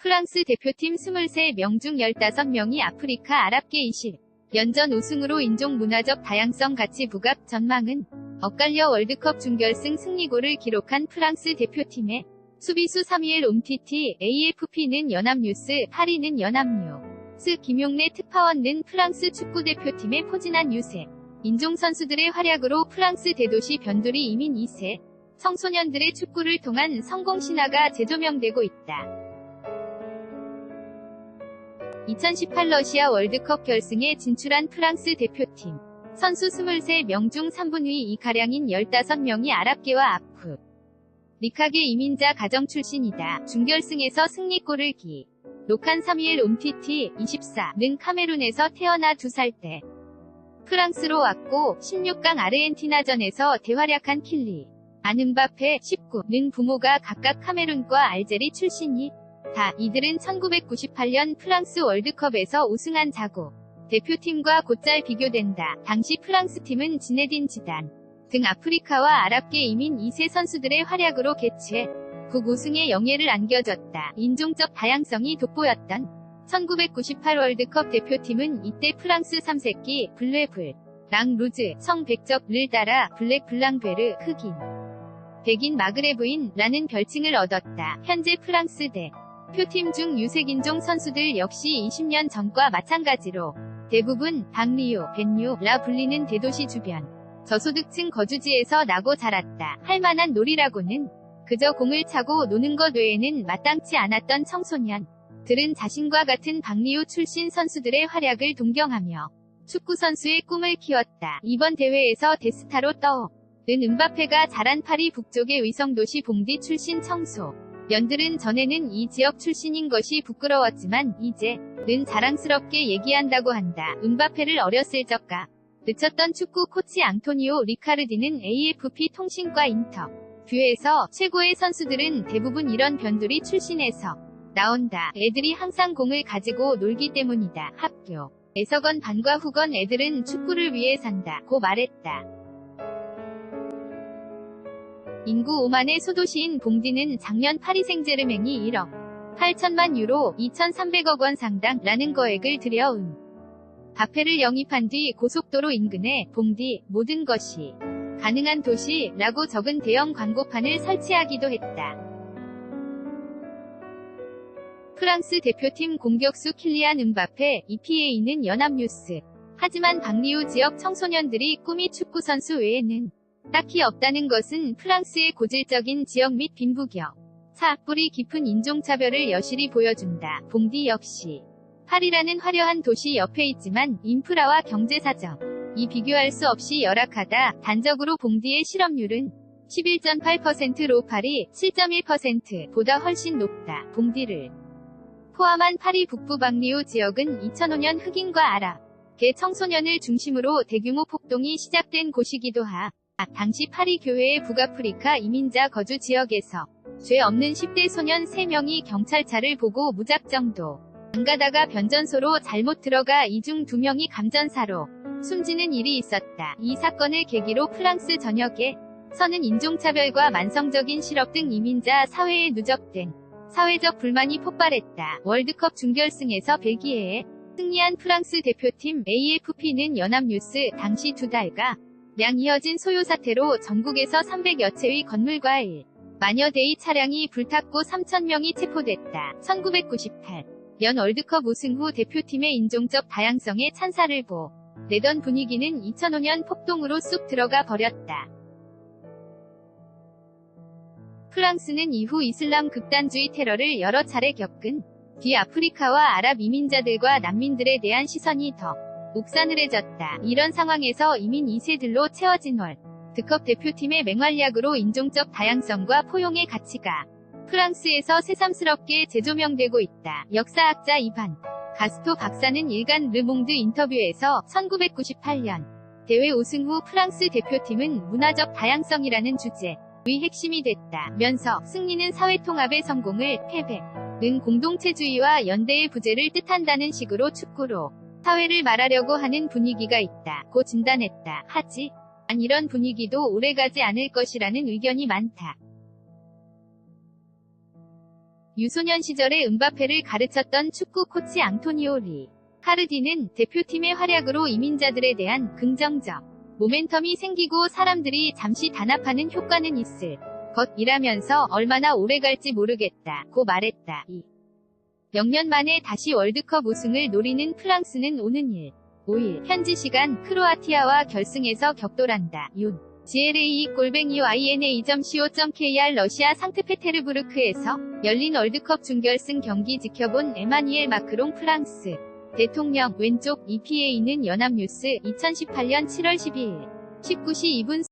프랑스 대표팀 23명 중 15명이 아프리카 아랍계 이실. 연전 우승으로 인종 문화적 다양성 가치 부각. 전망은 엇갈려 월드컵 준결승 승리골을 기록한 프랑스 대표팀의 수비수 사뮤엘 옴티티. AFP는 연합뉴스, 파리는 연합뉴스. 김용래 특파원은 프랑스 축구대표팀의 포진한 유세. 인종 선수들의 활약으로 프랑스 대도시 변두리 이민 2세. 청소년들의 축구를 통한 성공 신화가 재조명되고 있다. 2018 러시아 월드컵 결승에 진출한 프랑스 대표팀. 선수 23명 중 3분의 2가량인 15명이 아랍계와 아프리카계 이민자 가정 출신이다. 준결승에서 승리골을 기록한 사뮤엘 옴티티, 24는 카메룬에서 태어나 2살 때 프랑스로 왔고 16강 아르헨티나전에서 대활약한 킬리 안 음바페, 19는 부모가 각각 카메룬과 알제리 출신이 다. 이들은 1998년 프랑스 월드컵에서 우승한 자국 대표팀과 곧잘 비교된다. 당시 프랑스 팀은 지네딘 지단 등 아프리카와 아랍계 이민 2세 선수들의 활약으로 개최국 우승에 영예를 안겨줬다. 인종적 다양성이 돋보였던 1998 월드컵 대표팀은 이때 프랑스 3세끼 블레블, 랑 루즈, 성 백적을 따라 블랙 블랑베르, 흑인, 백인 마그레브인 라는 별칭을 얻었다. 현재 프랑스 대표팀 중 유색인종 선수들 역시 20년 전과 마찬가지로 대부분 방리요, 벤유라 불리는 대도시 주변 저소득층 거주지에서 나고 자랐다. 할만한 놀이라고는 그저 공을 차고 노는 것 외에는 마땅치 않았던 청소년들은 자신과 같은 방리요 출신 선수들의 활약을 동경하며 축구선수의 꿈을 키웠다. 이번 대회에서 대스타로 떠오른 음바페가 자란 파리 북쪽의 위성도시 봉디 출신 청소년들은 전에는 이 지역 출신인 것이 부끄러웠지만 이제는 자랑스럽게 얘기한다고 한다. 음바페를 어렸을 적과 늦췄던 축구 코치 앙토니오 리카르디는 AFP 통신과 인터뷰에서 최고의 선수들은 대부분 이런 변두리 출신에서 나온다. 애들이 항상 공을 가지고 놀기 때문이다. 학교에서 반과 후건 애들은 축구를 위해 산다. 고 말했다. 인구 5만의 소도시인 봉디는 작년 파리 생제르맹이 1억 8천만 유로 2,300억 원 상당라는 거액을 들여 바페를 영입한 뒤 고속도로 인근에 봉디 모든 것이 가능한 도시라고 적은 대형 광고판을 설치하기도 했다. 프랑스 대표팀 공격수 킬리안 음바페. EPA는 연합뉴스. 하지만 방리우 지역 청소년들이 꿈이 축구선수 외에는 딱히 없다는 것은 프랑스의 고질적인 지역 및 빈부격 차, 뿌리 깊은 인종차별을 여실히 보여준다. 봉디 역시 파리라는 화려한 도시 옆에 있지만 인프라와 경제사정이 비교할 수 없이 열악하다. 단적으로 봉디의 실업률은 11.8%로 파리 7.1%보다 훨씬 높다. 봉디를 포함한 파리 북부 방리우 지역은 2005년 흑인과 아랍계 청소년을 중심으로 대규모 폭동이 시작된 곳이기도 당시 파리 교회의 북아프리카 이민자 거주 지역에서 죄 없는 10대 소년 3명이 경찰차를 보고 무작정도 안 가다가 변전소로 잘못 들어가 이 중 2명이 감전사로 숨지는 일이 있었다. 이 사건을 계기로 프랑스 전역에서는 인종차별과 만성적인 실업 등 이민자 사회에 누적된 사회적 불만이 폭발했다. 월드컵 준결승에서 벨기에에 승리한 프랑스 대표팀 AFP는 연합뉴스. 당시 2달가 량 이어진 소요 사태로 전국에서 300여 채의 건물과 1만여 대의 차량이 불탔고 3,000명이 체포됐다. 1998년 월드컵 우승 후 대표팀의 인종적 다양성에 찬사를 보내던 분위기는 2005년 폭동으로 쑥 들어가 버렸다. 프랑스는 이후 이슬람 극단주의 테러를 여러 차례 겪은 뒤 아프리카와 아랍 이민자들과 난민들에 대한 시선이 더 옥사늘해졌다. 이런 상황에서 이민 2세들로 채워진 월드컵 대표팀의 맹활약으로 인종적 다양성과 포용의 가치가 프랑스에서 새삼스럽게 재조명되고 있다. 역사학자 이반 가스토 박사는 일간 르몽드 인터뷰에서 1998년 대회 우승 후 프랑스 대표팀은 문화적 다양성이라는 주제의 핵심이 됐다면서 승리는 사회통합의 성공을, 패배는 공동체주의와 연대의 부재를 뜻한다는 식으로 축구로 사회를 말하려고 하는 분위기가 있다고 진단했다. 하지만 이런 분위기도 오래가지 않을 것이라는 의견이 많다. 유소년 시절에 음바페를 가르쳤던 축구 코치 앙토니오 리 카르디는 대표팀의 활약으로 이민자들에 대한 긍정적 모멘텀이 생기고 사람들이 잠시 단합하는 효과는 있을 것이라면서 얼마나 오래 갈지 모르겠다고 말했다. 0년 만에 다시 월드컵 우승을 노리는 프랑스는 오는 5일 현지 시간 크로아티아와 결승에서 격돌한다. GLA_INA2.co.kr 러시아 상트페테르부르크에서 열린 월드컵 준결승 경기 지켜본 에마니엘 마크롱 프랑스 대통령 왼쪽 EPA는 연합뉴스 2018년 7월 12일 19시 2분